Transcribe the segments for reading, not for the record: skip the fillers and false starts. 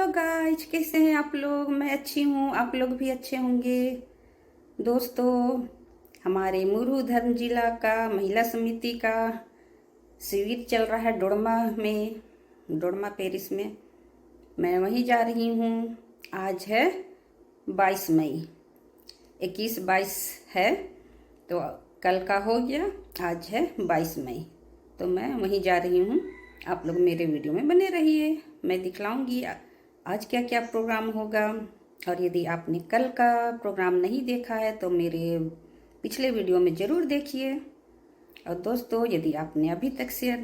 Hello guys, कैसे हैं आप लोग। मैं अच्छी हूँ, आप लोग भी अच्छे होंगे। दोस्तों, हमारे मुरहू धर्म जिला का महिला समिति का शिविर चल रहा है डोडमा पेरिस में। मैं वहीं जा रही हूँ। आज है 22 मई, 21-22 है तो कल का हो गया। आज है 22 मई, तो मैं वहीं जा रही हूँ। आप लोग मेरे वीडियो में बने रहिए, मैं दिखलाऊंगी आज क्या क्या प्रोग्राम होगा। और यदि आपने कल का प्रोग्राम नहीं देखा है तो मेरे पिछले वीडियो में ज़रूर देखिए। और दोस्तों, यदि आपने अभी तक शेयर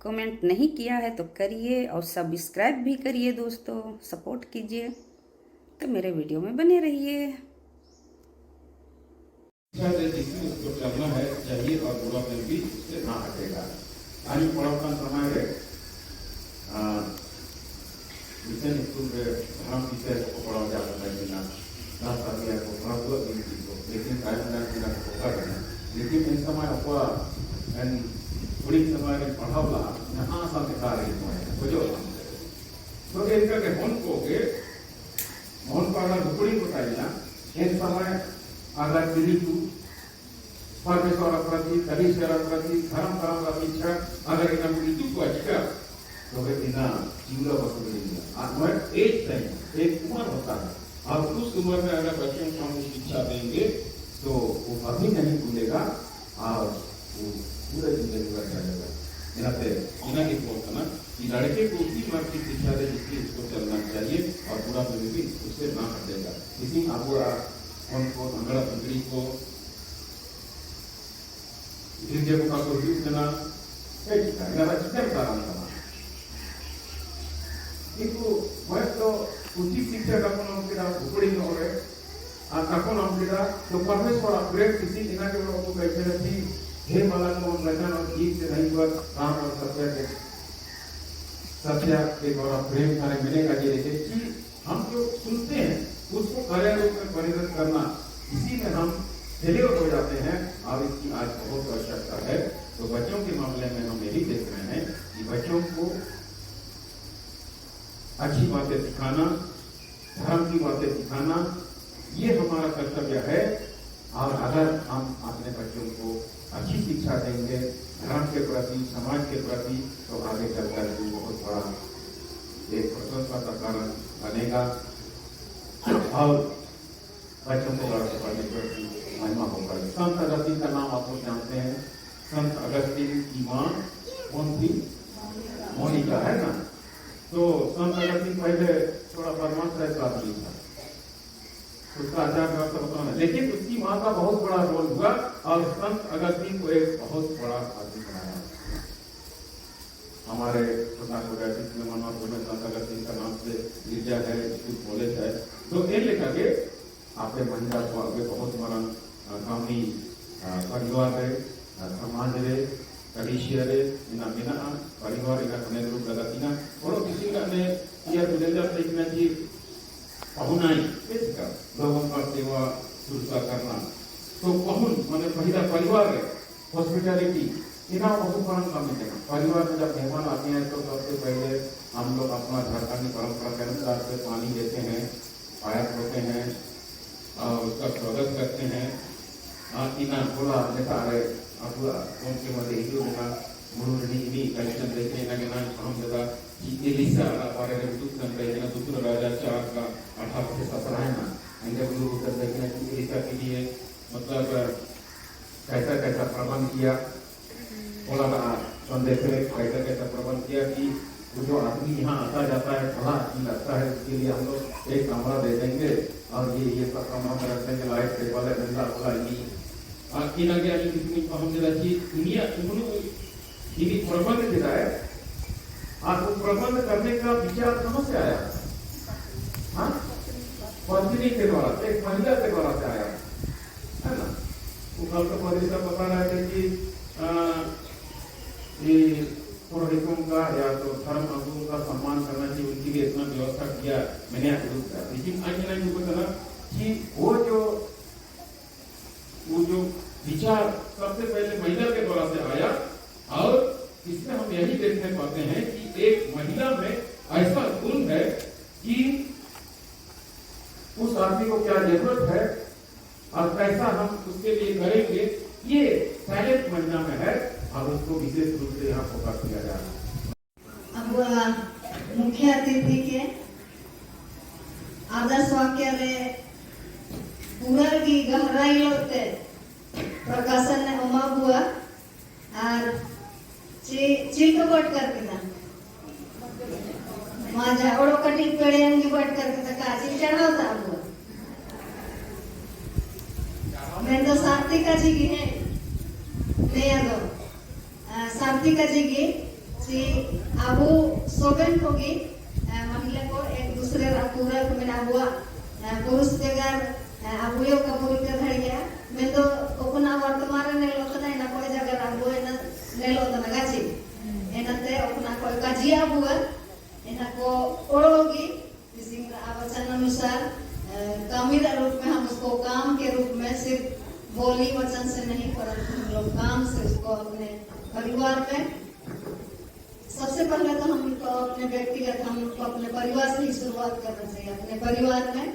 कमेंट नहीं किया है तो करिए और सब्सक्राइब भी करिए। दोस्तों, सपोर्ट कीजिए, तो मेरे वीडियो में बने रहिए। उसको चलना है चाहिए और बुढ़ापन भी उससे ना हटेगा। आज बुढ़ापन समय है मिशन स्कूल में धर्म विषय को पढ़ाया जाता है बिना दस साल को पढ़ा हुआ को, लेकिन कार्यक्रम बिना होता है। लेकिन इन समय अपवा थोड़ी समय में पढ़ावला यहाँ आसान दिखा रही है बुझो। तो इनका के मन को अगर दुपड़ी को चाहिए इन समय अगर पीढ़ी परमेश्वर प्रति कलीश्वर प्रति धर्म परम अपेक्षा अगर इन्हें मृत्यु को अच्छा तो वे इन्हें जीवला बसुएंगे। आत्मा एज टाइम एक उम्र होता है, अब उस उम्र में अगर बच्चों को हम शिक्षा देंगे तो वो कभी नहीं भूलेगा और वो पूरे जिंदगी भर जाएगा। इन्हें एक बोलता ना कि लड़के को उसी उम्र की शिक्षा दे जिसकी उसको चलना चाहिए और पूरा भी उससे ना हटेगा। इसी आपको उनको अंगड़ा पुत्री को India buka kursi kena, kita nggak cakap dalam sama. Itu, waktu uji शिक्षा का कोण kita उपरी न हो रहे, काकों हम kita तो परमेश्वर अपग्रेड किसी इन्हें के लोगों को कैसे रखी हे मालूम हो वचन और गीत से नहीं हुआ राम और सत्य के द्वारा प्रेम सारे मिलेगा। जैसे कि हम जो सुनते हैं उसको कार्य रूप में परिवर्तित करना, इसी में हम फेलियर हो जाते हैं और इसकी आज बहुत आवश्यकता है। तो बच्चों के मामले में हम यही देख रहे हैं कि बच्चों को अच्छी बातें सिखाना, धर्म की बातें सिखाना, ये हमारा कर्तव्य है। और अगर हम अपने बच्चों को अच्छी शिक्षा देंगे धर्म के प्रति, समाज के प्रति, तो आगे चलकर भी बहुत बड़ा एक प्रशंसा का कारण बनेगा और बच्चों को परमेश्वर की महिमा होगा। संत अगस्तीन का नाम आप लोग जानते हैं। संत अगस्तीन की मां कौन थी? मोनिका, है ना। तो संत अगस्तीन पहले थोड़ा परमात्मा का आदमी था, उसका आचार व्यवस्था बताना, लेकिन उसकी मां का बहुत बड़ा रोल हुआ और संत अगस्तीन को एक बहुत बड़ा आदमी बनाया। हमारे में संत अगस्तीन का नाम से गिरजा है, स्कूल कॉलेज है। तो ये लेकर के आपके महिला को आगे बहुत बड़ा गाँवी परिवार है, समाज है, कलीसिया है, इना बिना परिवार इना कने रूप लगातीना और किसी का ने यह बुझेगा देखना कि पहुनाई इसका लोगों का सेवा शुश्रूषा करना। तो पहुन माने महिला परिवार है, हॉस्पिटैलिटी इना बहुत बड़ा काम है। परिवार में जब मेहमान आते हैं तो सबसे पहले हम लोग अपना झारखंडी परंपरा के अनुसार से पानी देते हैं, पायक होते हैं और उसका स्वागत करते हैं। इना बोला लेता है अपुआ उनके मध्य हिंदू का मुरुडी भी कलेक्शन देखने लगे ना हम जगह कि एलिसा बारे में दुख करते हैं। दूसरा राजा 4 का 18 से 17 है ना, इनके गुरु उत्तर देखने की एलिसा के लिए मतलब कैसा कैसा प्रबंध किया, बोला संदेश में कैसा कैसा प्रबंध किया कि जो आदमी यहाँ आता जाता है भला लगता है, उसके लिए हम लोग एक कमरा दे देंगे और ये सब कमरा में रखने के लायक टेबल है, गंदा बोला ina के आगे कितनी हम जरा कि दुनिया उन्होंने ये प्रबंध किया है। आपको प्रबंध करने का विचार कहाँ से आया? हाँ, पत्नी के द्वारा, एक महिला के द्वारा से आया है ना। वो कल तो परिषद बता रहा है कि ये पुरोहितों का या तो धर्म गुरुओं का सम्मान करना चाहिए, उनके लिए इतना व्यवस्था किया मैंने आपको। लेकिन आज नहीं पता कि वो जो विचार सबसे पहले महिला के द्वारा से आया और इसमें हम यही देखने पाते हैं कि एक महिला में ऐसा गुण है कि उस आदमी को क्या जरूरत है और कैसा हम उसके लिए करेंगे, ये साइलेंट महीना में है और उसको विशेष रूप से यहाँ फोकस किया जा रहा है। अब मुख्य अतिथि के आदर्श वाक्य रे पूरा की गहराई लोते प्रकाशन ने उमा बुआ और चिल्क बट करके ना माझा ओड़ो कटी पेड़े अंगी बट करके तो काची चढ़ाता बुआ मैं तो सात्विका जी की है नहीं दो सात्विका जी की सी अबू सोबन होगी महिला को एक दूसरे पूरा में अबुआ पुरुष जगह अबुयो का पूरी का धड़ गया मैं तो अपना वर्तमान ने लोग ना ना कोई जगह अबुए ना ने लोग ना गाची एनते अपना कोई काजी अबुआ एना को ओढ़ोगी इसी वचन अनुसार कामी रूप में हम उसको काम के रूप में सिर्फ बोली वचन से नहीं परंतु हम लोग काम से उसको अपने परिवार में सबसे पहले तो हमको अपने व्यक्तिगत हमको अपने परिवार से ही शुरुआत करना चाहिए, अपने परिवार में,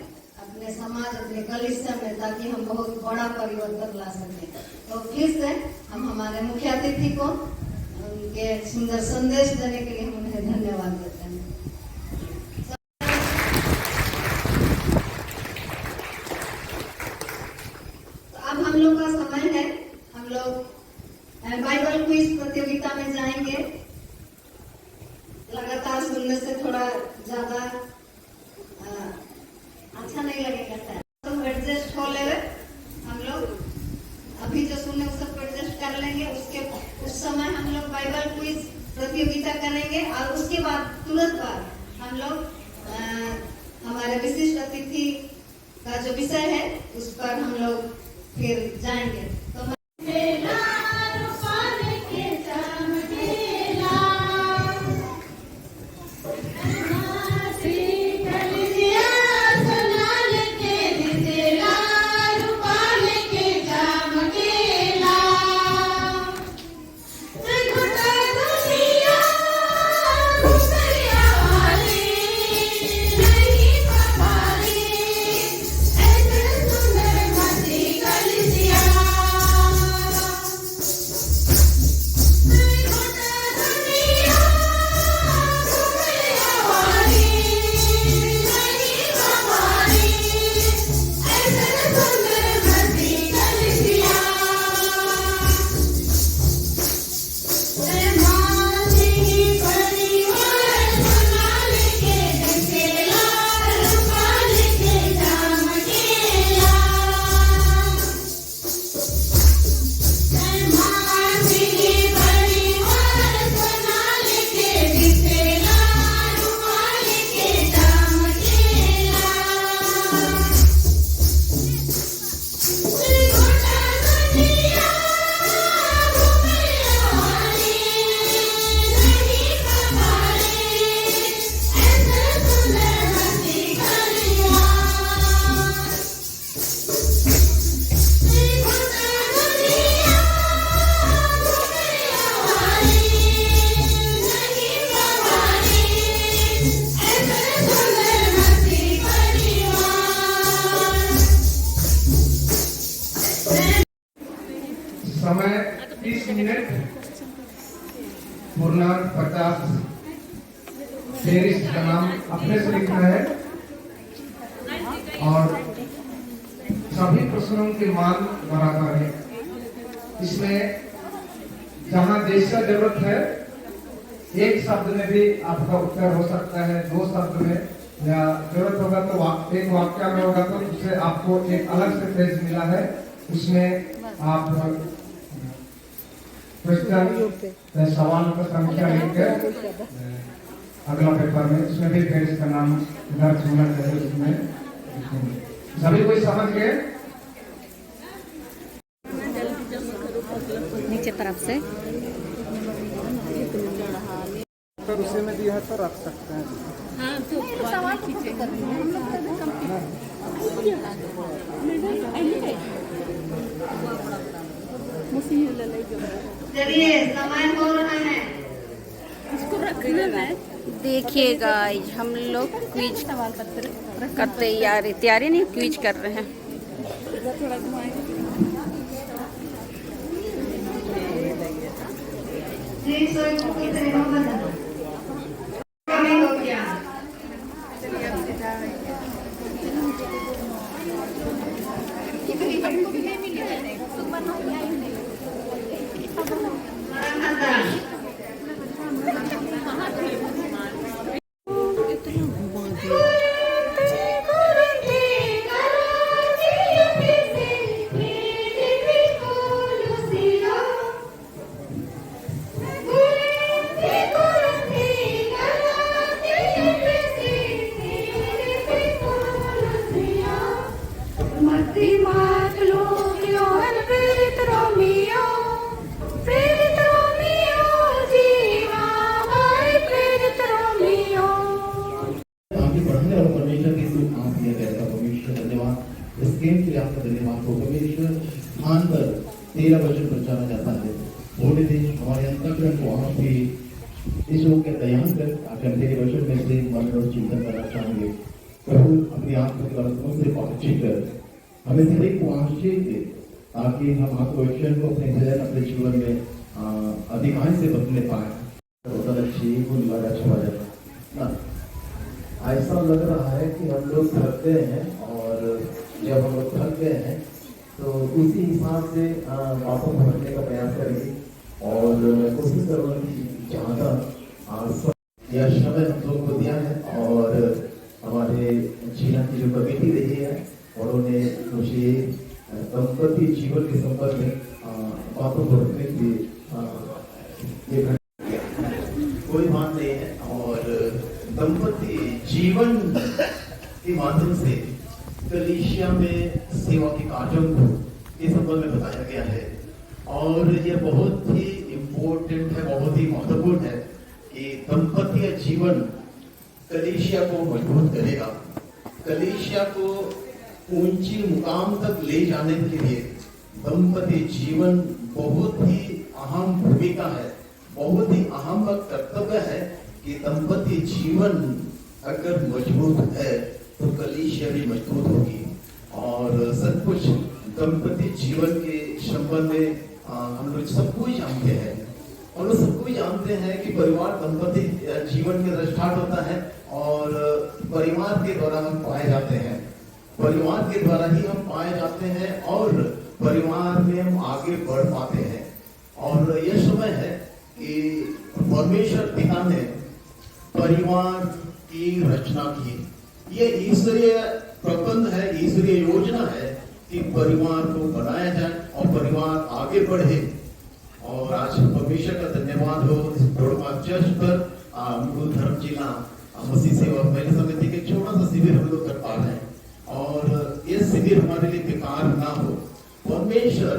अपने समाज, अपने कलिसिया में, ताकि हम बहुत बड़ा परिवर्तन ला सकें। तो फिर से हम हमारे मुख्य अतिथि को उनके सुंदर संदेश देने के लिए हम उन्हें धन्यवाद देते हैं। तो अब हम लोग का समय है, हम लोग बाइबल क्विज प्रतियोगिता में जाएंगे। लगातार सुनने से थोड़ा ज्यादा अच्छा नहीं लगेगा सर, तो एडजस्ट हो ले हम लोग अभी जो सुने उस सबको एडजस्ट कर लेंगे। उस समय हम लोग बाइबल क्विज प्रतियोगिता करेंगे और उसके बाद तुरंत बाद हम लोग हमारे विशिष्ट अतिथि का जो विषय है उस पर हम लोग फिर जाएंगे। तो समय 30 मिनट, पूर्णांक 50। पेरिस का नाम अपने से लिखना है और सभी प्रश्नों के मान बराबर है। इसमें जहां जैसा जरूरत है एक शब्द में भी आपका उत्तर हो सकता है, 2 शब्द में, या जरूरत होगा तो एक वाक्य में होगा तो उससे आपको एक अलग से पेज मिला है, उसमें आप क्वेश्चन सवाल का संख्या लिखकर अगला पेपर में उसमें भी पेज का नाम दर्ज होना चाहिए। उसमें सभी कोई समझ गए? नीचे तरफ से अगर उसी में दिया है तो रख सकते हैं। हाँ, तो सवाल चलिए समय हो रहा है। इसको रख देखिए गाइस, हम लोग क्विज का तैयारी नहीं, क्विज कर रहे हैं। Sí, soy poquito de nómada. Amigo, ya. Maranatha. आगे बढ़ने और परमेश्वर की सुख आप दिया गया परमेश्वर धन्यवाद। इस गेम के लिए आपका धन्यवाद हो। परमेश्वर स्थान पर तेरा वचन प्रचारा जाता है। थोड़े दिन हमारे अंतःकरण को आप भी इस लोग के दयान कर आगे हम तेरे वचन में से मन और चिंतन करना चाहेंगे। प्रभु अपनी आत्मा के बरतनों से पहुंची कर हमें तेरे को आशीष दे, ताकि हम आपके वचन को अपने हृदय अपने जीवन में अधिकांश से बदलने पाए। ऐसा लग रहा है कि हम लोग थक गए हैं, और जब हम लोग थक गए हैं तो उसी हिसाब से वापस भरने का प्रयास करेंगे और कोशिश करूँगा कि ज़्यादा यह समय हम लोग को दिया है। और हमारे जीना की जो कमेटी रही है उन्होंने मुझे दंपति जीवन के संबंध में बातों को रखने के लिए कोई बात नहीं है। और दंपति जीवन के माध्यम से कलीसिया में सेवा के कार्यों को इस संबंध में बताया गया है। और ये बहुत ही इम्पोर्टेंट है, बहुत ही महत्वपूर्ण है कि दंपतीय जीवन कलीसिया को मजबूत करेगा, कलीसिया को ऊंची मुकाम तक ले जाने के लिए दंपति जीवन बहुत ही अहम भूमिका है, बहुत ही अहम कर्तव्य है कि दंपति जीवन अगर मजबूत है तो कलीसिया भी मजबूत होगी। और सब कुछ दंपति जीवन के संबंध में हम लोग सब कुछ जानते हैं, और सब कुछ जानते हैं कि परिवार दंपति जीवन के स्टार्ट होता है और परिवार के द्वारा हम पाए जाते हैं, परिवार के द्वारा ही हम पाए जाते हैं और परिवार में हम आगे बढ़ पाते हैं। और यह समय है कि परमेश्वर पिता ने परिवार की रचना की। यह ईश्वरीय प्रबंध है, ईश्वरीय योजना है कि परिवार को बनाया जाए और परिवार आगे बढ़े। और आज परमेश्वर का धन्यवाद हो इस ब्रॉडकास्ट चर्च पर मुरुधु धर्म जिला मसीह सेवा महिला समिति के छोटा सा शिविर हम लोग कर पा रहे हैं, और ये शिविर हमारे लिए बेकार ना हो। परमेश्वर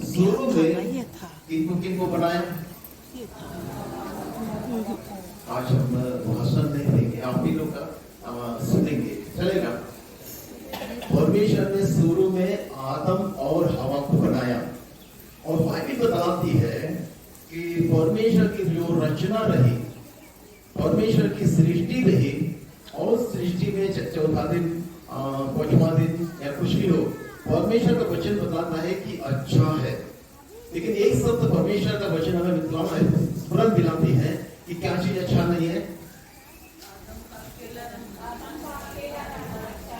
शुरू में किनको बनाया, आज हम भाषण नहीं देंगे, आप ही लोग का सुनेंगे, चलेगा। परमेश्वर ने शुरू में आदम और हवा को बनाया, और बाइबल बताती है कि परमेश्वर की जो रचना रही, परमेश्वर की सृष्टि रही, और सृष्टि में चौथा दिन पांचवा दिन या कुछ भी हो, परमेश्वर का वचन बताता है कि अच्छा है। लेकिन एक शब्द परमेश्वर का वचन हमें तुरंत दिलाती है कि क्या चीज अच्छा नहीं है।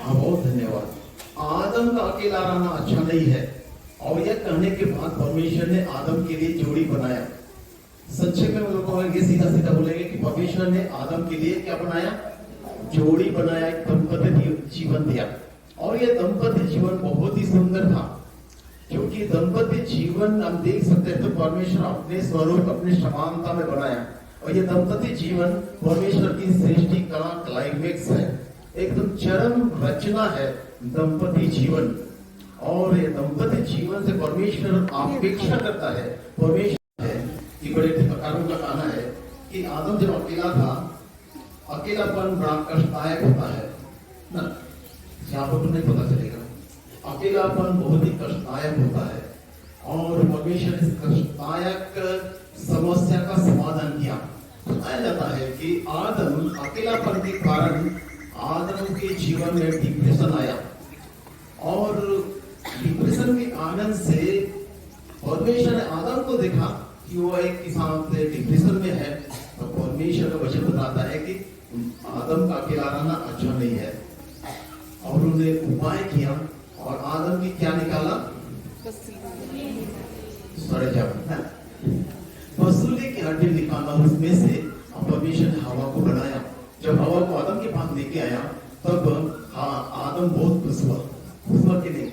हाँ, बहुत धन्यवाद। आदम का अकेला रहना अच्छा नहीं है। और यह कहने के बाद परमेश्वर ने आदम के लिए जोड़ी बनाया। संक्षेप में हम लोग कहेंगे, सीधा सीधा बोलेंगे कि परमेश्वर ने आदम के लिए क्या बनाया, जोड़ी बनाया, एक दंपति जीवन दिया। और यह दंपति जीवन बहुत ही सुंदर था, क्योंकि दंपति जीवन हम देख सकते हैं तो परमेश्वर अपने स्वरूप अपनी समानता में बनाया। और यह दंपति जीवन परमेश्वर की सृष्टि का क्लाइमेक्स है, एकदम चरम रचना है दंपति जीवन। और ये दंपति जीवन से परमेश्वर अपेक्षा करता है, परमेश्वर है कि बड़े प्रकारों का कहना है कि आदम जब अकेला था, अकेलापन बड़ा कष्टदायक होता है ना, यहाँ पर तो नहीं पता चलेगा। अकेलापन बहुत ही कष्टदायक होता है, और परमेश्वर इस कष्टदायक समस्या का समाधान किया। बताया जाता है कि आदम अकेलापन के कारण आदम के जीवन में डिप्रेशन आया और डिप्रेशन के आनंद से परमेश्वर ने आदम को देखा कि वो एक किसान से डिप्रेशन में है, तो परमेश्वर का वचन बताता है कि आदम का अकेला रहना अच्छा नहीं है और उन्होंने उपाय किया और आदम की क्या निकाला, फसूली की हड्डी निकाला उसमें से। परमेश्वर ने हवा को बनाया, जब हवा को आदम के पास लेके आया तब आदम बहुत खुश हुआ कि नहीं,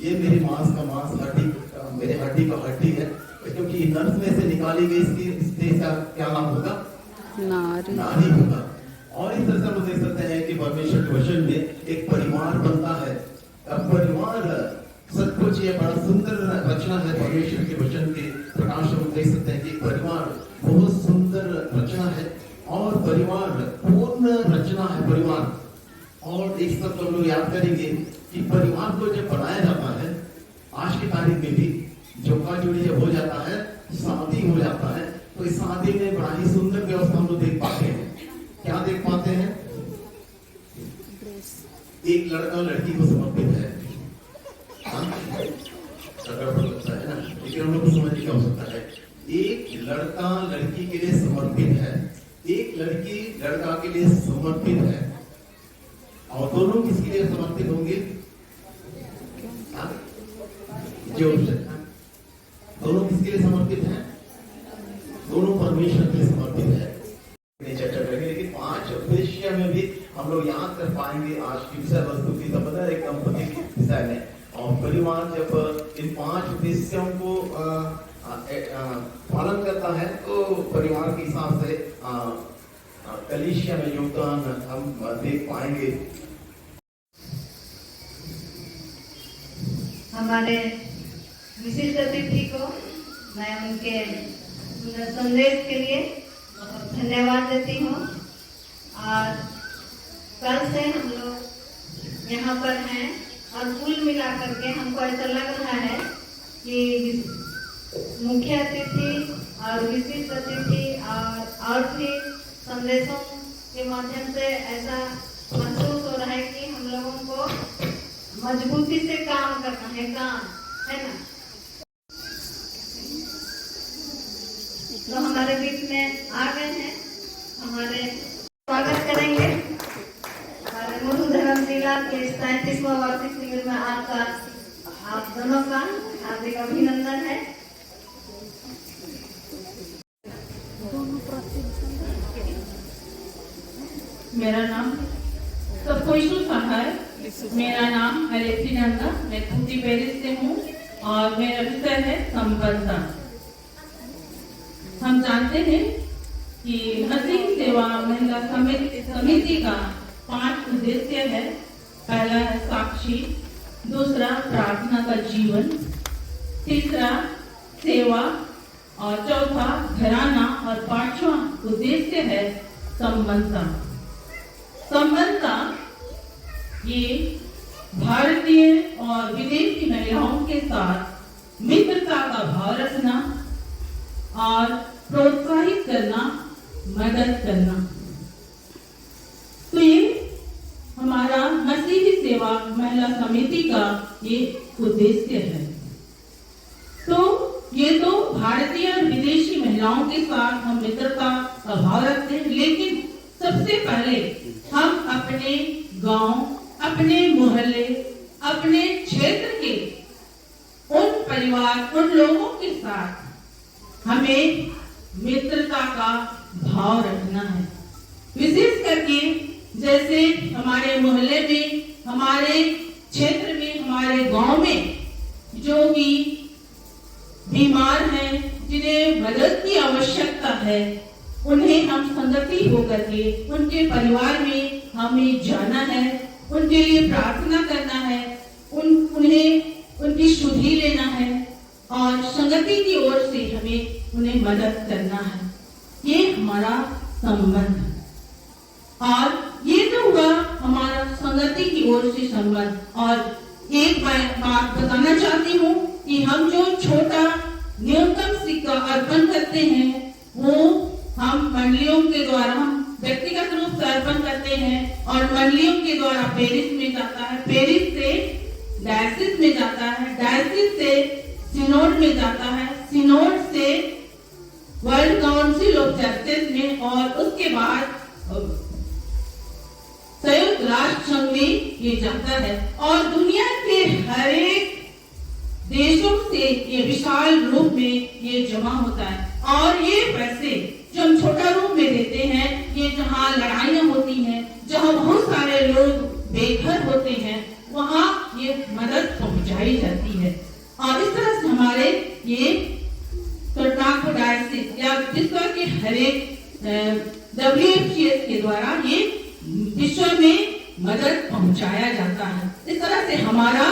ये मेरी मांस का मांस, हड्डी मेरे हड्डी का हड्डी है, क्योंकि नर्स में से निकाली गई इसका क्या नाम होगा, नारी होगा। और इस तरह से हम देख सकते हैं कि परमेश्वर के वचन में एक परिवार बनता है। अब परिवार सचमुच ये बड़ा सुंदर रचना है, परमेश्वर के वचन के प्रकाश में देख सकते हैं कि परिवार बहुत सुंदर रचना है और परिवार पूर्ण रचना है परिवार। और एक सब तो लोग याद करेंगे कि परिवार को जब बनाया जाता है, आज की तारीख में भी जोका जोड़ी जब हो जाता है, शादी हो जाता है, तो इस शादी में बड़ा ही सुंदर व्यवस्था हम लोग देख पाते हैं। क्या देख पाते हैं, एक लड़का लड़की को समर्पित है, लगता है ना, लेकिन हम लोग को समझने क्या हो सकता है, एक लड़का लड़की के लिए समर्पित है, एक लड़की लड़का के लिए समर्पित है, और दोनों किसके लिए समर्पित होंगे, जो दोनों किसके लिए समर्पित हैं, दोनों परमेश्वर के लिए समर्पित है। चर्चा करेंगे, लेकिन 5 उद्देश्य में भी हम लोग याद कर पाएंगे आज की विषय वस्तु की संबंध एक दंपति के विषय में। और परिवार जब इन 5 उद्देश्यों को पालन करता है तो परिवार के हिसाब से कलीसिया में योगदान हम देख पाएंगे। हमारे विशिष्ट अतिथि को मैं उनके सुंदर संदेश के लिए बहुत धन्यवाद देती हूँ। और कल से हम लोग यहाँ पर हैं और कुल मिला करके हमको ऐसा लग रहा है कि मुख्य अतिथि और विशिष्ट अतिथि और भी संदेशों के माध्यम से ऐसा महसूस हो रहा है कि हम लोगों को मजबूती से काम करना है, काम है ना। तो हमारे बीच में आ गए हैं, हमारे स्वागत करेंगे हमारे मुरु धर्म जिला के 37वां वार्षिक शिविर में आपका आप दोनों का हार्दिक अभिनंदन है। मेरा नाम सबको ईशु है। मेरा नाम हरेसी नंदा, मैं पूजी पेरिस से हूँ और मेरा विषय है संबंधता। हम जानते हैं कि मसीह सेवा महिला समिति का 5 उद्देश्य है। पहला है साक्षी, दूसरा प्रार्थना का जीवन, तीसरा सेवा और चौथा घराना और 5वां उद्देश्य है संबंधता। संबंधता ये भारतीय और विदेशी महिलाओं के साथ मित्रता का भाव रखना और प्रोत्साहित करना, मदद करना। तो ये हमारा मसीही सेवा महिला समिति का ये उद्देश्य है। तो ये तो भारतीय और विदेशी महिलाओं के साथ हम मित्रता का भाव रखते हैं, लेकिन सबसे पहले हम अपने गांव, अपने मोहल्ले, अपने क्षेत्र के उन परिवार, उन लोगों के साथ हमें मित्रता का भाव रखना है। विशेष करके जैसे हमारे मोहल्ले में, हमारे क्षेत्र में, हमारे गांव में जो भी बीमार हैं, जिन्हें मदद की आवश्यकता है, उन्हें हम संगति होकर के उनके परिवार में हमें जाना है, उनके लिए प्रार्थना करना है, उन्हें उनकी शुद्धि लेना है और संगति की ओर से हमें उन्हें मदद करना है। ये हमारा संबंध है। और ये तो हुआ हमारा संगति की ओर से संबंध। और एक बात बताना चाहती हूँ कि हम जो छोटा न्यूनतम सिक्का अर्पण करते हैं वो हम मंडलियों के द्वारा हम व्यक्तिगत रूप से अर्पण करते हैं और मंडलियों के द्वारा पेरिस में जाता है, पेरिस से डायसिस में जाता है, डायसिस से सिनोड में जाता है, सिनोड से वर्ल्ड काउंसिल ऑफ चर्चेस में और उसके बाद संयुक्त राष्ट्र संघ में ये जाता है और दुनिया के हर एक देशों से ये विशाल रूप में ये जमा होता है। और ये पैसे जो हम छोटा रूप में देते हैं, ये जहाँ लड़ाइयाँ होती हैं, जहाँ बहुत सारे लोग बेघर होते हैं, वहाँ ये मदद पहुंचाई जाती है। और इस तरह से हमारे ये टोरंटो डायसिस या विश्व के हर एक WFCS के द्वारा ये विश्व में मदद पहुंचाया जाता है। इस तरह से हमारा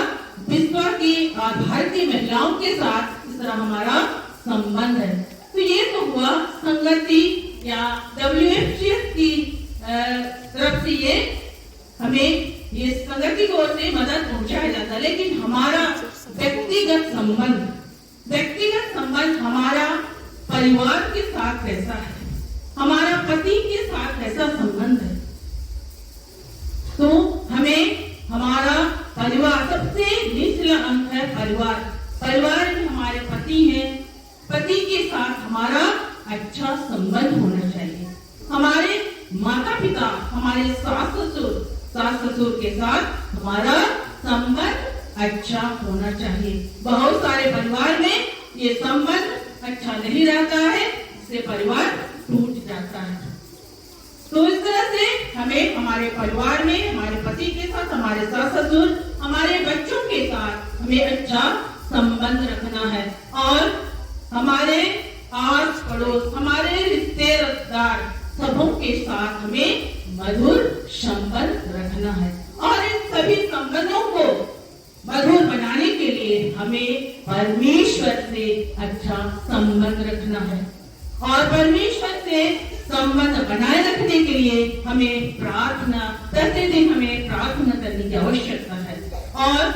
विश्व की भारतीय महिलाओं के साथ इस तरह हमारा संबंध है। तो ये तो हुआ संगति या WFCS की तरफ से ये हमें ये संगति की ओर से मदद पहुंचाया जाता है। लेकिन हमारा व्यक्तिगत संबंध हमारा परिवार के साथ कैसा है, हमारा पति के साथ कैसा संबंध है। तो हमें हमारा परिवार सबसे निचला अंक है परिवार। परिवार में हमारे पति हैं, पति के साथ हमारा अच्छा संबंध होना चाहिए। हमारे माता पिता, हमारे सास ससुर के साथ हमारा संबंध अच्छा होना चाहिए। बहुत सारे परिवार में ये संबंध अच्छा नहीं रहता है, इससे परिवार टूट जाता है। तो इस तरह से हमें हमारे परिवार में हमारे पति के साथ, हमारे सास ससुर, हमारे बच्चों के साथ हमें अच्छा संबंध रखना है और हमारे आस पड़ोस, हमारे रिश्तेदार सबों के साथ हमें मधुर संबंध रखना है। और इन सभी संबंधों को मधुर बनाने के लिए हमें परमेश्वर से अच्छा संबंध रखना है और परमेश्वर से संबंध बनाए रखने के लिए हमें प्रार्थना, प्रतिदिन हमें प्रार्थना करने की आवश्यकता है। और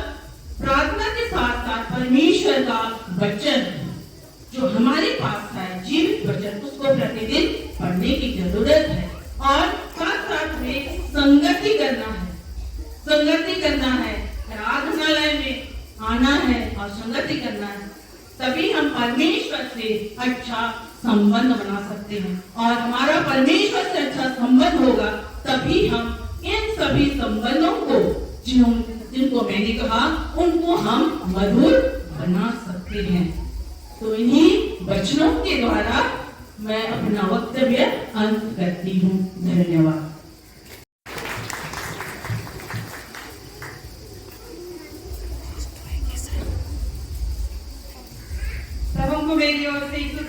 प्रार्थना के साथ साथ परमेश्वर का वचन जो हमारे पास है, जीवित वचन, उसको प्रतिदिन पढ़ने की जरूरत है। और साथ साथ हमें संगति करना है, आराधनालय में आना है और संगति करना है। तभी हम परमेश्वर से अच्छा संबंध बना सकते हैं और हमारा परमेश्वर से अच्छा संबंध होगा, तभी हम इन सभी संबंधों को जिनको मैंने कहा उनको हम मधुर बना सकते हैं। तो इन्हीं वचनों के द्वारा मैं अपना वक्तव्य अंत करती हूँ। धन्यवाद। सबको मेरी ओर से यीशु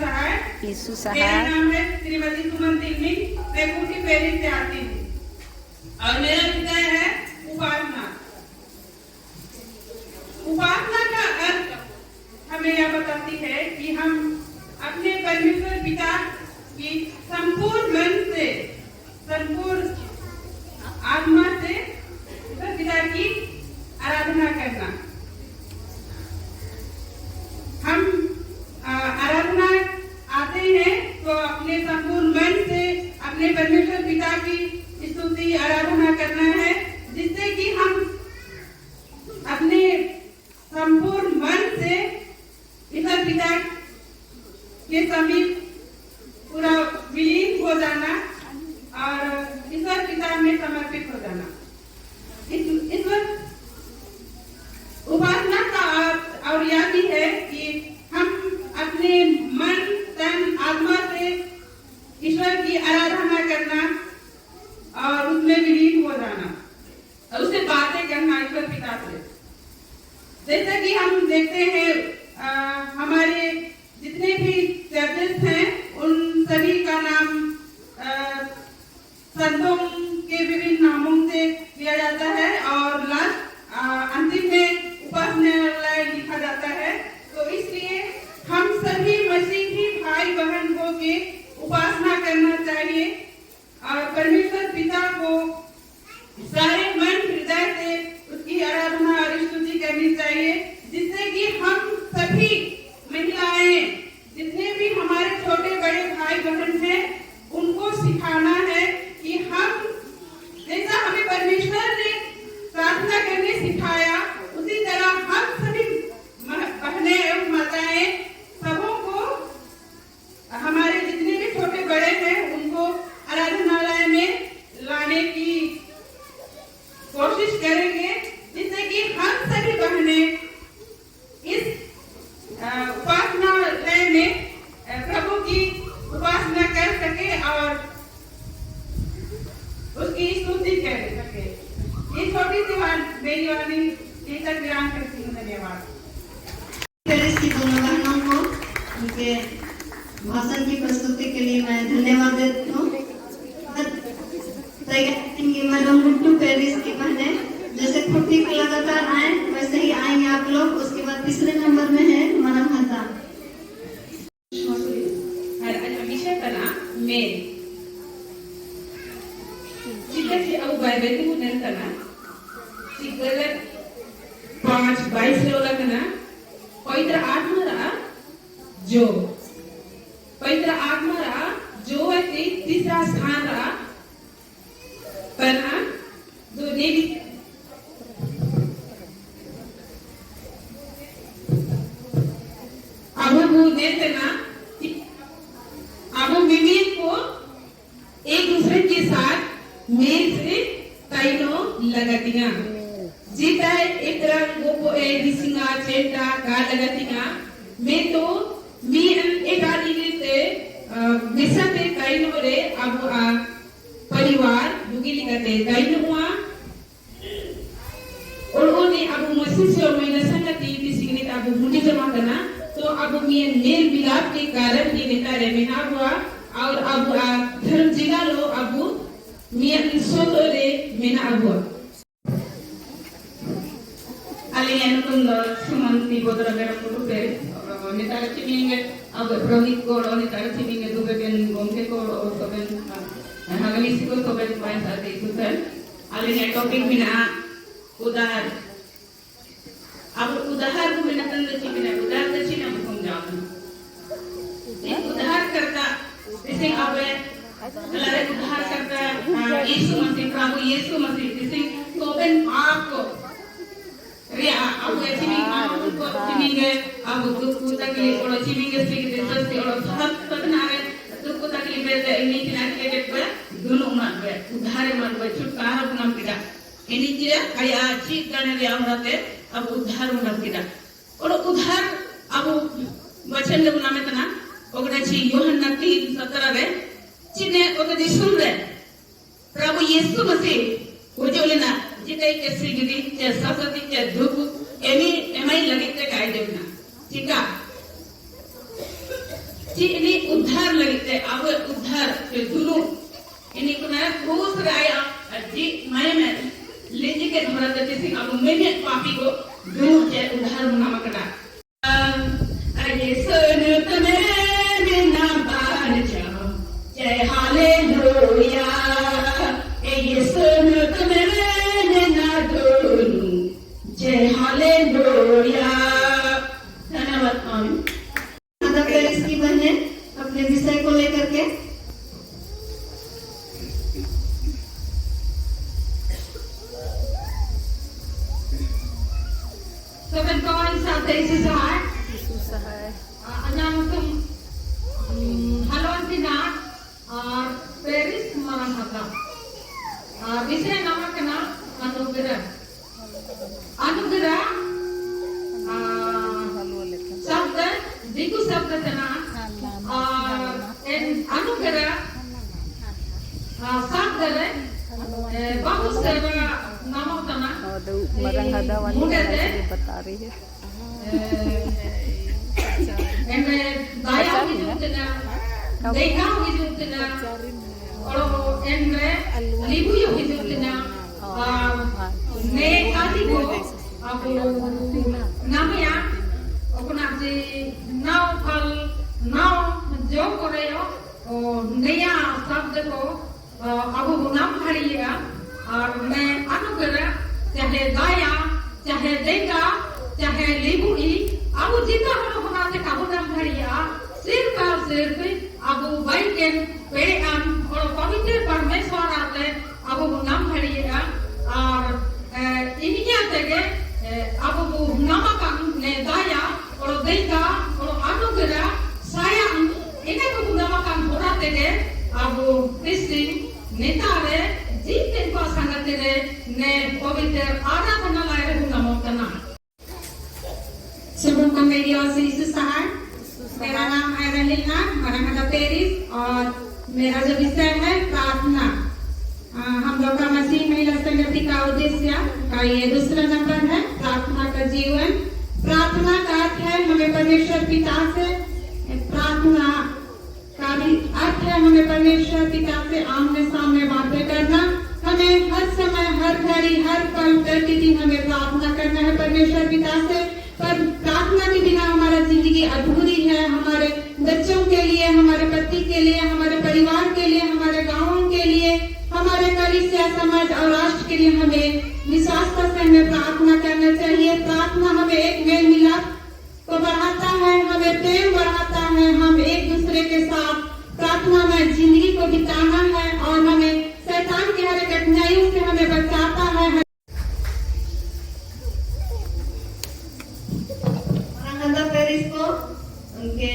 सहाय। मेरा नाम है श्रीमती सुमन तिलमी, मैं कुटी पेरिस से आती हूँ और मेरा विषय है उपासना। उपासना का अर्थ हमें यह बताती है कि हम अपने परमेश्वर पिता की संपूर्ण मन से, संपूर्ण आत्मा से पिता की आराधना करना। हम आराधना आते हैं तो अपने संपूर्ण मन से अपने परमेश्वर पिता की स्तुति आराधना करना है, जिससे कि हम अपने संपूर्ण मन से ईश्वर पिता के समीप पूरा विलीन हो जाना और ईश्वर पिता में समर्पित हो जाना। ईश्वर उपासना का अर्थ और यह भी है कि हम अपने मन, तन, आत्मा से ईश्वर की आराधना करना और उसमें विलीन हो जाना और उससे बातें करना ईश्वर पिता से। जैसे कि हम देखते हैं हमारे जितने भी चर्चेस हैं उन सभी का नाम संतों के विभिन्न नामों से लिया जाता है और लास्ट अंतिम में उपासनालय लिखा जाता है। तो इसलिए हम सभी मसीही भाई बहन को के उपासना करना चाहिए और परमेश्वर पिता को सारे मन हृदय से उसकी आराधना और स्तुति करनी चाहिए, जिससे कि हम सभी महिलाएं, जितने भी हमारे छोटे बड़े भाई बहन हैं, मेरी वाणी यहीं तक विराम करती हूँ। धन्यवाद। पेरिस की दोनों बहनों को उनके भाषण की प्रस्तुति के लिए मैं धन्यवाद देती हूँ। मैडम गुड्डू पेरिस की बहनें जैसे खुट्टी पे लगातार आए वैसे ही आएंगे आप लोग। उसके बाद तीसरे नंबर में है मरम हता। विषय का नाम mail. jika si Abu Bakar itu nentana, si Galat 5-22 lola kena, Paitra 8 mara Jo, Paitra 8 mara Jo itu तीसरा स्थान रहा, पहला जो नेवी अब वो नेतना अब विवेक को एक दूसरे के साथ मेल से ताइनो लगातिया जीता है एक तरह वो रिसिंगा चेटा का लगातिया मैं तो मी एक आदि से मिसते ताइनो रे अब परिवार दुगिली करते ताइनो हुआ और उन्हें अब मसीह से और महिला संगति किसी अब मुझे जमा करना तो अब मैं मेल मिलाप के कारण ये नेता रे में हुआ और अब धर्म जिला लो अब मैं सोतो रे में हुआ Alien kundo sumanti bodra gara kudu pe नेता चिमिंगे अब रोहित को नेता चिमिंगे दुबे बेन गोमके को सोबेन हगनी सिको सोबेन पॉइंट आते सुतन alien टॉपिक बिना उदाहरण अब उदाहरण को बिना तंद चिमिना उदाहरण चिना बुकुम जाओ एक उदाहरण करता जैसे अब अल्लाह उदाहरण करता यीशु मसीह प्रभु यीशु मसीह जैसे सोबेन आपको रिया अब चिमिंगे अब दुख तकलीफ और चिमिंगे से दिलचस्पी और सब पतनारे दुख तकलीफ में इन्हीं चिना के पे दोनों मन पे उद्धार मन पे छुटकारा बुनाम किया इन्हीं चिरा काया चीज करने रे हमराते अब उद्धार बुनाम किया और उद्धार अब वचन ले बुनाम तना ओगने ची यूहन्ना 3:17 रे चिने ओगने सुन रे प्रभु यीशु मसीह वो जो लेना जितने के सिगरी चे ससती चे धूप एमी लगी ते काय देना ठीक है जी इन्हीं उद्धार लगी ते अब उद्धार के दुनु इन्हीं को ना खुश राया जी मैं लेजी के धरा देती थी अब मैं पापी को दुनु चे उद्धार बनावा करा अरे सोने तुम्हें बिना बाल जाओ जय हालेलुया ये सोने तुम्हें जय हालेलुया। धन्यवाद मामी। माता पेरिस की बहनें अपने विषय को लेकर के kawan-kawan sampai sesaat anyam haluan tindak Paris Maranatha विषय नाम कना अनुग्रह अनुग्रह शब्द दिगु शब्द तना अनुग्रह शब्द रे बहुत सारा नाम तना मरंग हदावानी बता रही है एंड दया विजुतना देखा विजुतना और एंड्रे लिबु यो विजुतना ने आदि को अब नामया अपना जे नाव फल नाव जो करे हो नया शब्द को अब नाम भरिएगा और मैं अनुग्रह चाहे दया चाहे देगा चाहे लिबुई अब जितना हम बनाते काबू नाम भरिया सिर्फ अब बाइकेन पेड़े आम और पवित्र परमेश्वर आते अब नाम भरिएगा और इन्हीं तक अब वो नामकम ने दया और देगा और अनुग्रह साया इन्हें को नामकम होराते के अब क्रिस्टी नेता रे जीते को संगत रे ने पवित्र आराधना लाए रे नामकना Sebelum kembali से सुसार मेरा नाम है रलीना मरंगदा पेरिस और मेरा जो विषय है प्रार्थना हम लोग का मसीह महिला संगति का उद्देश्य का ये दूसरा नंबर है, प्रार्थना का जीवन। प्रार्थना का अर्थ है हमें परमेश्वर पिता से, प्रार्थना का भी अर्थ है हमें परमेश्वर पिता से आमने सामने बातें करना। हमें हर समय, हर घड़ी, हर पल, प्रतिदिन हमें प्रार्थना करना है परमेश्वर पिता से। पर प्रार्थना के बिना हमारा जिंदगी अधूरी है। हमारे बच्चों के लिए, हमारे पति के लिए, हमारे परिवार के लिए, हमारे गाँवों के लिए, हमारे कलीसिया समाज और राष्ट्र के लिए हमें विश्वासता से हमें प्रार्थना करना चाहिए। प्रार्थना हमें एक मेल मिलाप को बढ़ाता है, हमें प्रेम बढ़ाता है। हम एक दूसरे के साथ प्रार्थना में जिंदगी को बिताना है और हमें शैतान की हर कठिनाइयों से हमें बचाता है। पेरिस को उनके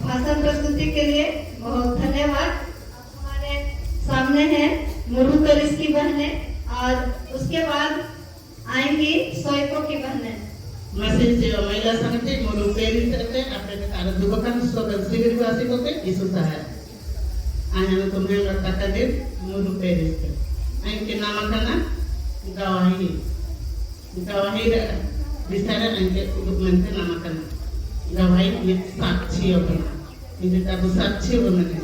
भाषण प्रस्तुति के लिए बहुत धन्यवाद। हमारे सामने है मुरु पेरिस की बहनें और उसके बाद आएंगी सोइको की बहनें। Masih sewa महिला समिति मुरु पेरिस रहते अपने cara dubakan sobat sivil klasik oke isu sahar. Anya kemudian berkata dir muru peris. Ain ke nama kana gawahi. Gawahi bisa ada angke dokumen ke nama kana. Gawahi ini saksi oke. Ini tabu saksi oke.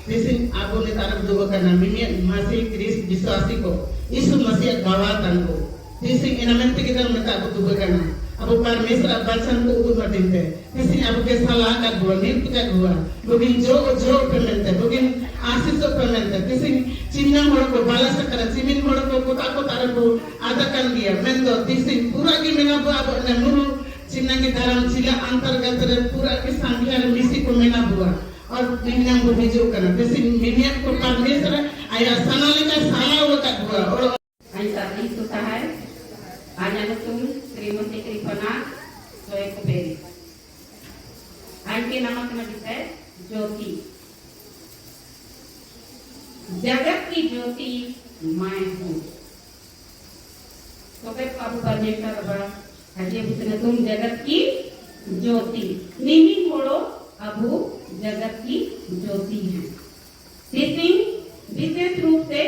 Disin abu ne taraf dubakan namanya masih Kris Biswasi ko. Isu masih gawatan ko. Disin enamente kita mereka abu dubakan. Abu परमेश्वर बचन को ऊपर बढ़ते हैं। किसी अबू के सलाह का गुआ, नीति का गुआ, लोगिन जो पे मिलते हैं, लोगिन आशीष पे मिलते हैं। किसी चिन्ना मोड़ को बाला सकरा, चिमिन मोड़ को कोता को तारे को आधा कर दिया। मैं तो किसी पूरा की मेरा बुआ ने मुरु चिन्ना की धर्म चिला अंतर्गत रे पूरा के संख्या मिसी को मेना बुआ और मिनियम को भेजो करना। किसी मिनियम को परमेश्वर आया सनाले का साला वो का गुआ और ऐसा नहीं होता है। आजा तुम श्रीमती कृपना सोएको पेरिस। आइके नामक नदी है ज्योति। जगत की ज्योति मैं हूँ। तो फिर प्रभु परमेश्वर बड़ा हजे बुतने तुम जगत की ज्योति निमी मोड़ो अबू जगत की ज्योति है। विशेष रूप से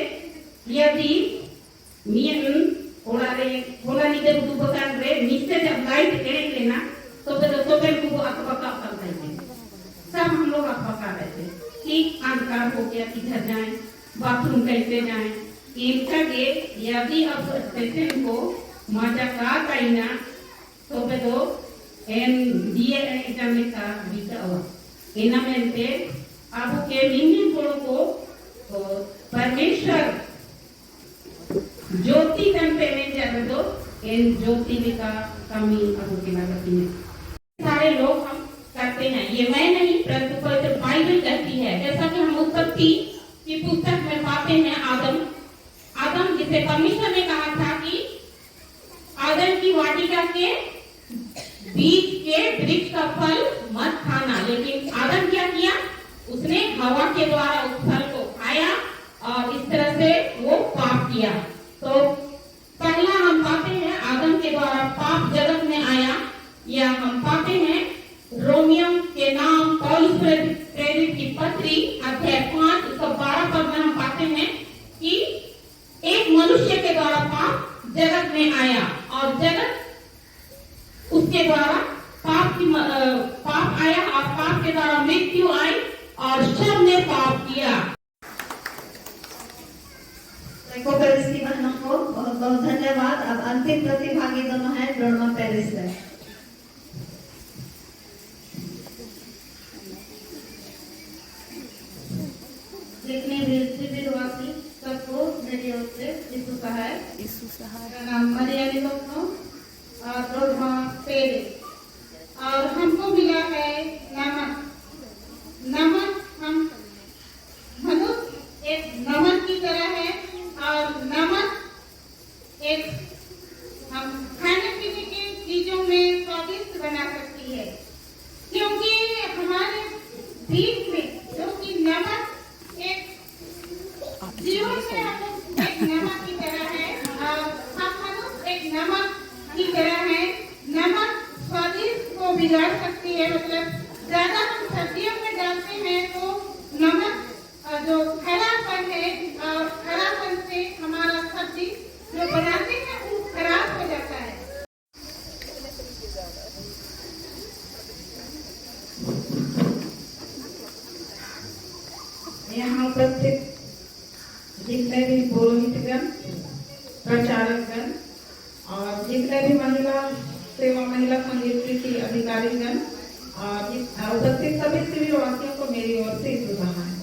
यदि ओला निदे दुबकान रे नीचे जब लाइट एड़े लेना तो फिर को अकबका करते हैं। सब हम लोग अकबका रहते हैं कि अंधकार हो गया, किधर जाएं, बाथरूम कैसे जाएं। इनका ये यदि अब पेशेंट को मजा का कहना तो एन दिए जाने का बीता हुआ इना में से अब के निम्न गुणों को परमेश्वर ज्योति कंपे में जब तो इन ज्योति का कमी अब के लगती है। सारे लोग हम करते हैं, ये मैं नहीं परंतु पवित्र बाइबल कहती है। जैसा कि हम उत्पत्ति की पुस्तक में पाते हैं आदम जिसे परमेश्वर ने कहा था कि आदम की वाटिका के बीज के वृक्ष का फल मत खाना, लेकिन आदम क्या किया, उसने हवा के द्वारा उस फल को खाया और इस तरह से वो पाप किया। तो पहला हम पाते हैं आदम के द्वारा पाप जगत में आया। या हम पाते हैं रोमियो के नाम पौलुस प्रेरित की पत्री अध्याय 5 उसका 12 पद में हम पाते हैं कि एक मनुष्य के द्वारा पाप जगत में आया और जगत उसके द्वारा पाप आया और पाप के द्वारा मृत्यु आई और सब ने पाप किया। पेरिस की बहनों को बहुत बहुत धन्यवाद। अब अंतिम प्रतिभागी दोनों हैं ब्रह्मा पेरिस से। जितने शिविरवासी सबको मेरी ओर से यीशु सहाय। मेरा नाम मरिया लिबोनो और ब्रह्मा पेरिस। और हमको मिला है नमक। हम मनुष्य एक नमक की तरह है और नमक एक हम खाने पीने की चीजों में स्वादिष्ट बना सकती है, क्योंकि हमारे बीच में जो कि नमक एक जीवन में हम एक नमक की तरह है और हम मनुष्य एक नमक की तरह है। नमक स्वादिष्ट को बिगाड़ सकती है, मतलब ज्यादा हम सब्जियों में डालते हैं तो नमक जो खराबपन है यहाँ उपस्थित जितने भी पुरोहितगण, प्रचारकगण और जितने भी महिला संगीत की अधिकारीगण और उपस्थित सभी शिविर वासियों को मेरी ओर से शुभकामनाएं।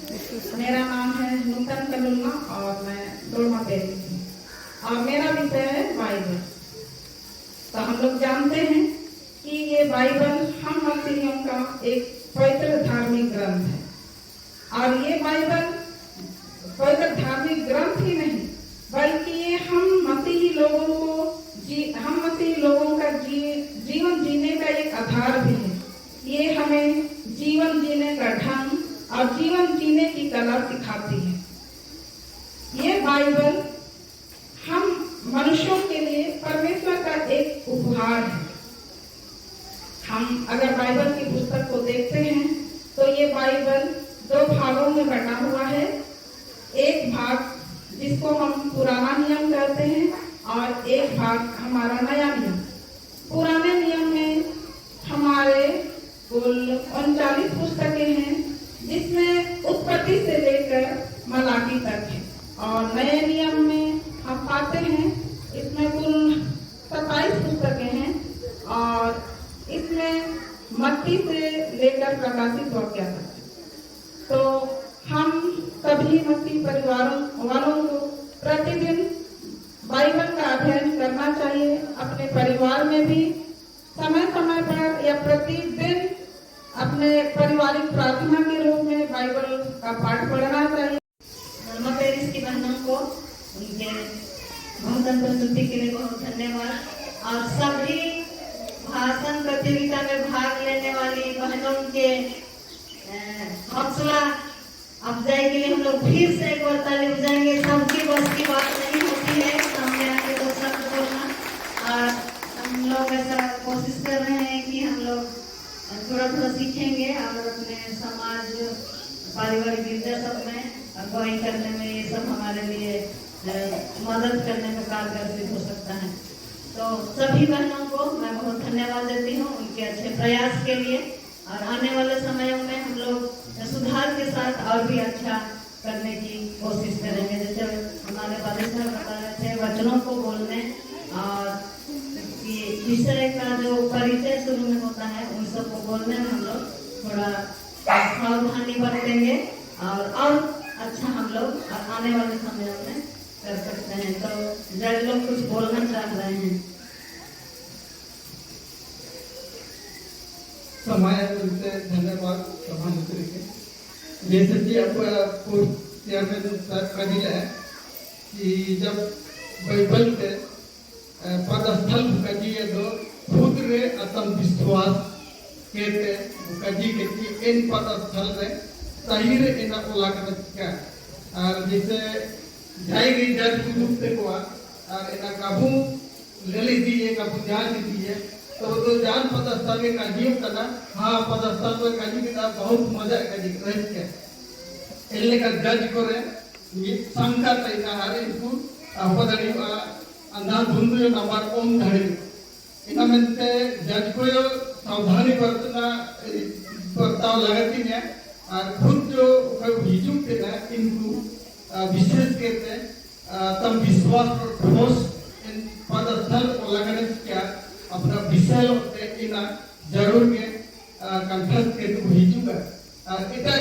मेरा नाम है नूतन कलुल्ला और मैं दोड़मा पेरी हूँ और मेरा विषय है बाइबल। तो हम लोग जानते हैं कि ये बाइबल हम मसीहियों का एक पवित्र धार्मिक ग्रंथ है और ये बाइबल पवित्र धार्मिक ग्रंथ ही नहीं बल्कि ये हम मसीही लोगों का जीवन जीने का एक आधार भी है। ये हमें जीवन जीने का ढंग और जीवन जीने की कला सिखाती है। ये बाइबल हम मनुष्यों के लिए परमेश्वर का एक उपहार है। हम अगर बाइबल की पुस्तक को देखते हैं तो ये बाइबल 2 भागों में बटा हुआ है। एक भाग जिसको हम पुराना नियम कहते हैं और एक भाग हमारा नया नियम। पुराने नियम में हमारे कुल 39 पुस्तकें हैं जिसमें उत्पत्ति से लेकर मलाकी तक है और नए नियम में हम पाते हैं इसमें कुल 27 पुस्तकें हैं और इसमें मत्ती से लेकर प्रकाशित वाक्य तक। तो हम सभी मसीह परिवारों वालों को प्रतिदिन बाइबल का अध्ययन करना चाहिए। अपने परिवार में भी समय समय पर या प्रतिदिन अपने पारिवारिक प्रार्थना के रूप में बाइबल का पाठ पढ़ना चाहिए। पेरिस की बहनों को उनके भाषण प्रस्तुति के लिए बहुत धन्यवाद और सभी भाषण प्रतियोगिता में भाग लेने वाली बहनों के हौसला अफजाई के लिए हम लोग फिर से एक बार ताली बजाएंगे। सबकी बस की बात नहीं होती है सामने आके 2 शब्द बोलना और हम लोग ऐसा कोशिश कर रहे हैं कि हम लोग थोड़ा सीखेंगे और अपने समाज पारिवारिक गिरजा सब में अगुवाई करने में ये सब हमारे लिए मदद करने में कारगर सिद्ध हो सकता है। तो सभी बहनों को मैं बहुत धन्यवाद देती हूँ उनके अच्छे प्रयास के लिए और आने वाले समयों में हम लोग सुधार के साथ और भी अच्छा करने की कोशिश करेंगे। जैसे हमारे वाले साहब बता रहे थे वचनों को बोलने और विषय का जो परिचय शुरू में होता है उन सबको बोलने में हम लोग थोड़ा सावधानी बरतेंगे और अच्छा हम लोग आने वाले समय में कर सकते हैं। तो जज लोग कुछ बोलना चाह रहे हैं। समय धन्यवाद प्रधानमंत्री के। जैसे कि आपको चेयरमैन साहब का दिया है कि जब बाइबल के पदस्थल कजिए तो खुद रे आत्मविश्वास कहते कजी के इन पदस्थल रे सही रे इन उलागन का और जैसे जाएगी जज कुदुम ते को और इन काबू ले ली दिए काबू जान दिए तो जान पदस्थल के कजी करना हाँ पदस्थल पे कजी के बहुत मजा कजी रह के एले का जज करे ये शंका तैना हरे इनको अपदड़ी अंधा धुंधु नंबर ओम धड़ी इना में जज को सावधानी बर्ताव लगती है और खुद जो हिजू के ना इनको विशेष कहते तम विश्वास और ठोस इन पदस्थल को लगाने से क्या अपना विषय होते इना जरूर के कंठस्थ के तो हिजू का इतना